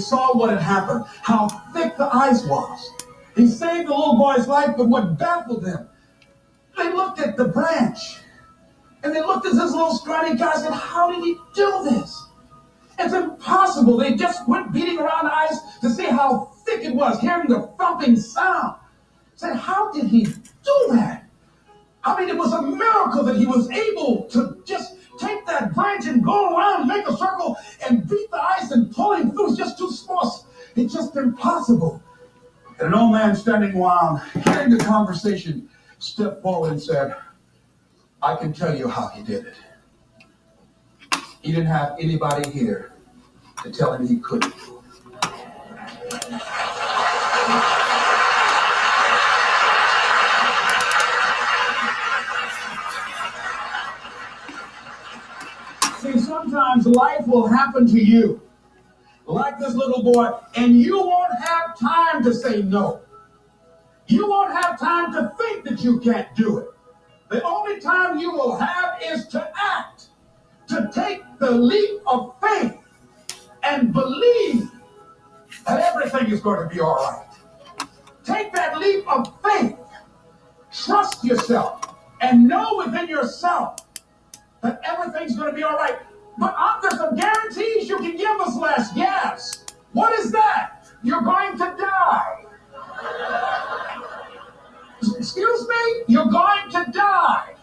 saw what had happened, how thick the ice was. He saved the little boy's life, but what baffled them, they looked at the branch, and they looked at this little scrawny guy and said, how did he do this? It's impossible. They just went beating around the ice to see how thick it was, hearing the thumping sound. Said, how did he do that? I mean, it was a miracle that he was able to just take that branch and go around, make a circle, and beat the ice and pull him through. It's just too small. It's just impossible. And an old man standing around, hearing the conversation, stepped forward and said, I can tell you how he did it. He didn't have anybody here to tell him he couldn't. See, sometimes life will happen to you, like this little boy, and you won't have time to say no. You won't have time to think that you can't do it. The only time you will have is to act, to take the leap of faith and believe that everything is going to be all right. Take that leap of faith, trust yourself, and know within yourself that everything's going to be all right. But aren't there some guarantees you can give us, Les? Yes. What is that? You're going to die. Excuse me? You're going to die.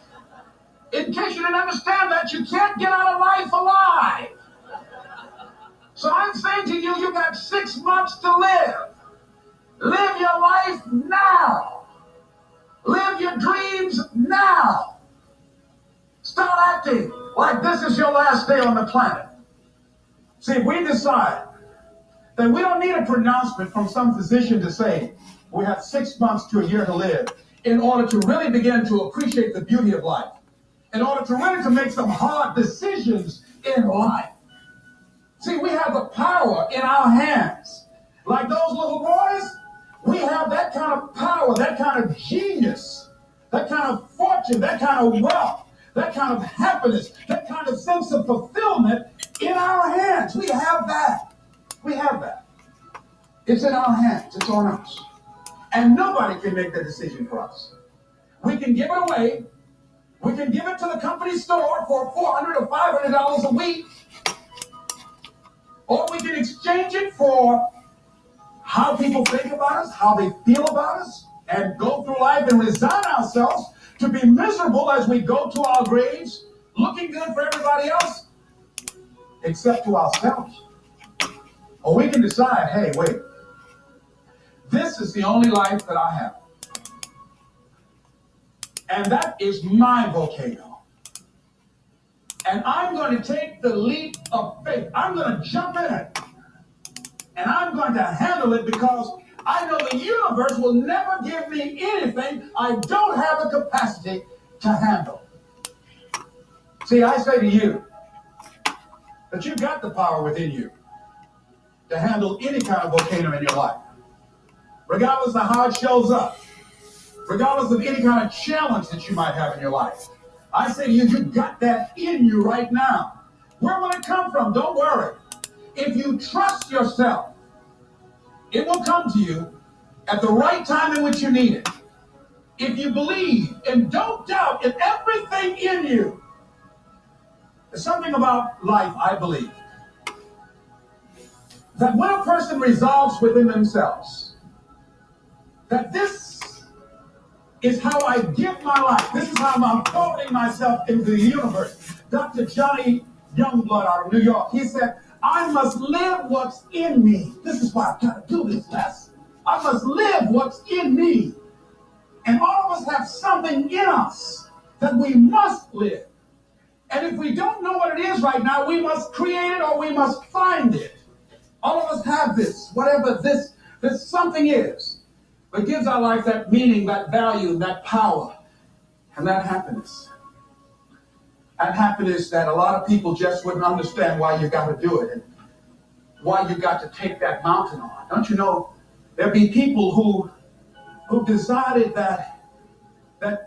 In case you didn't understand that, you can't get out of life alive. So I'm saying to you, you got 6 months to live. Live your life now. Live your dreams now. Start acting like this is your last day on the planet. See, if we decide that we don't need a pronouncement from some physician to say we have 6 months to a year to live in order to really begin to appreciate the beauty of life, in order to really to make some hard decisions in life. See, we have the power in our hands. Like those little boys, we have that kind of power, that kind of genius, that kind of fortune, that kind of wealth, that kind of happiness, that kind of sense of fulfillment in our hands. We have that. We have that. It's in our hands. It's on us. And nobody can make the decision for us. We can give it away. We can give it to the company store for $400 or $500 a week. Or we can exchange it for how people think about us, how they feel about us, and go through life and resign ourselves to be miserable as we go to our graves, looking good for everybody else, except to ourselves. Or we can decide, hey, wait, this is the only life that I have. And that is my volcano. And I'm going to take the leap of faith. I'm going to jump in it. And I'm going to handle it because I know the universe will never give me anything I don't have the capacity to handle. See, I say to you that you've got the power within you to handle any kind of volcano in your life. Regardless of how it shows up. Regardless of any kind of challenge that you might have in your life. I say to you, you've got that in you right now. Where will it come from? Don't worry. If you trust yourself, it will come to you at the right time in which you need it. If you believe and don't doubt in everything in you. There's something about life, I believe, that when a person resolves within themselves that this is how I give my life. This is how I'm unfolding myself into the universe. Dr. Johnny Youngblood out of New York, he said, I must live what's in me. This is why I've got to do this, Les. I must live what's in me. And all of us have something in us that we must live. And if we don't know what it is right now, we must create it or we must find it. All of us have this, whatever this something is. It gives our life that meaning, that value, that power, and that happiness. That happiness that a lot of people just wouldn't understand why you got to do it and why you got to take that mountain on. Don't you know, there'll be people who decided that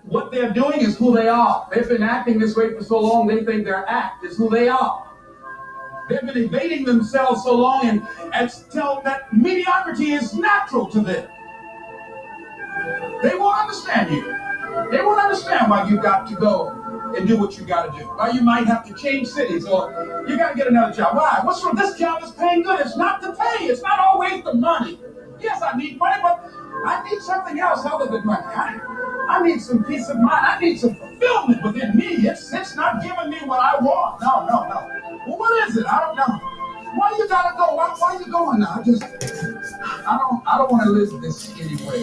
what they're doing is who they are. They've been acting this way for so long, they think their act is who they are. They've been evading themselves so long and tell that mediocrity is natural to them. They won't understand you. They won't understand why you got to go and do what you got to do. Why you might have to change cities or you got to get another job. Why? What's wrong? This job is paying good. It's not the pay. It's not always the money. Yes, I need money, but I need something else other than money. I need some peace of mind. I need some fulfillment within me. It's not giving me what I want. No. Well, what is it? I don't know. Why you gotta go? Why you going now? I don't want to live this anymore.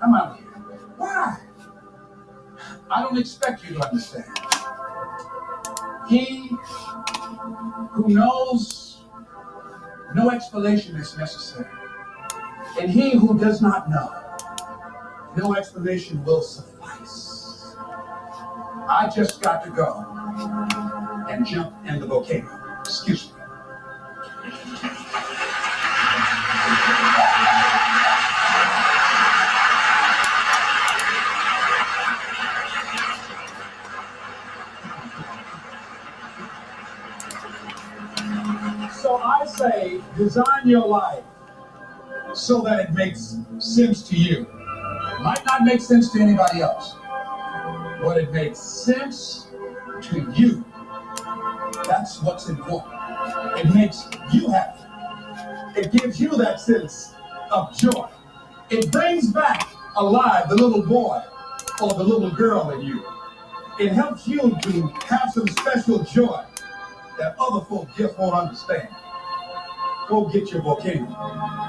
I'm out of here. Why? I don't expect you to understand. He who knows, no explanation is necessary. And he who does not know, no explanation will suffice. I just got to go and jump in the volcano. Excuse me. So I say, design your life so that it makes sense to you. It might not make sense to anybody else, but it makes sense to you. That's what's important. It makes you happy. It gives you that sense of joy. It brings back alive the little boy or the little girl in you. It helps you to have some special joy that other folk just won't understand. Go get your volcano.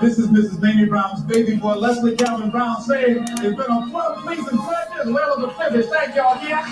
This is Mrs. Mamie Brown's baby boy, Leslie Calvin Brown, saying, it's been a pleasing pleasure as well as a privilege. Thank y'all again.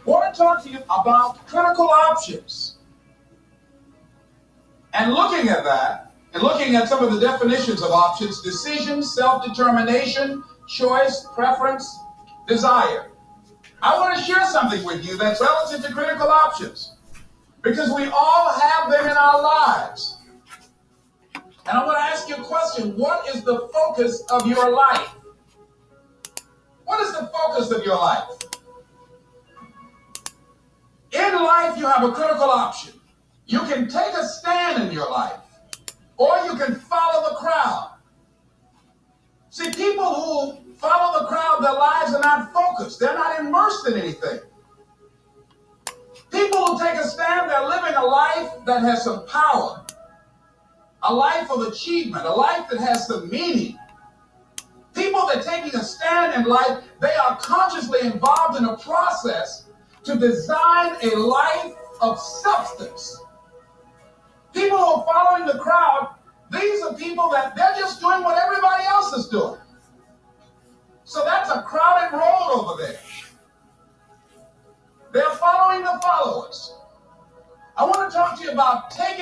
I want to talk to you about critical options. And looking at that, and looking at some of the definitions of options: decision, self-determination, choice, preference, desire. I want to share something with you that's relative to critical options, because we all have them in our lives. And I want to ask you a question. What is the focus of your life? What is the focus of your life? In life, you have a critical option. You can take a stand in your life, or you can follow the crowd. See, people who follow the crowd, their lives are not focused. They're not immersed in anything. People who take a stand, they're living a life that has some power, a life of achievement, a life that has some meaning. People that are taking a stand in life, they are consciously involved in a process to design a life of substance. People who are following the crowd, these are people that they're just doing what everybody else is doing. So that's a crowded road over there. They're following the followers. I want to talk to you about taking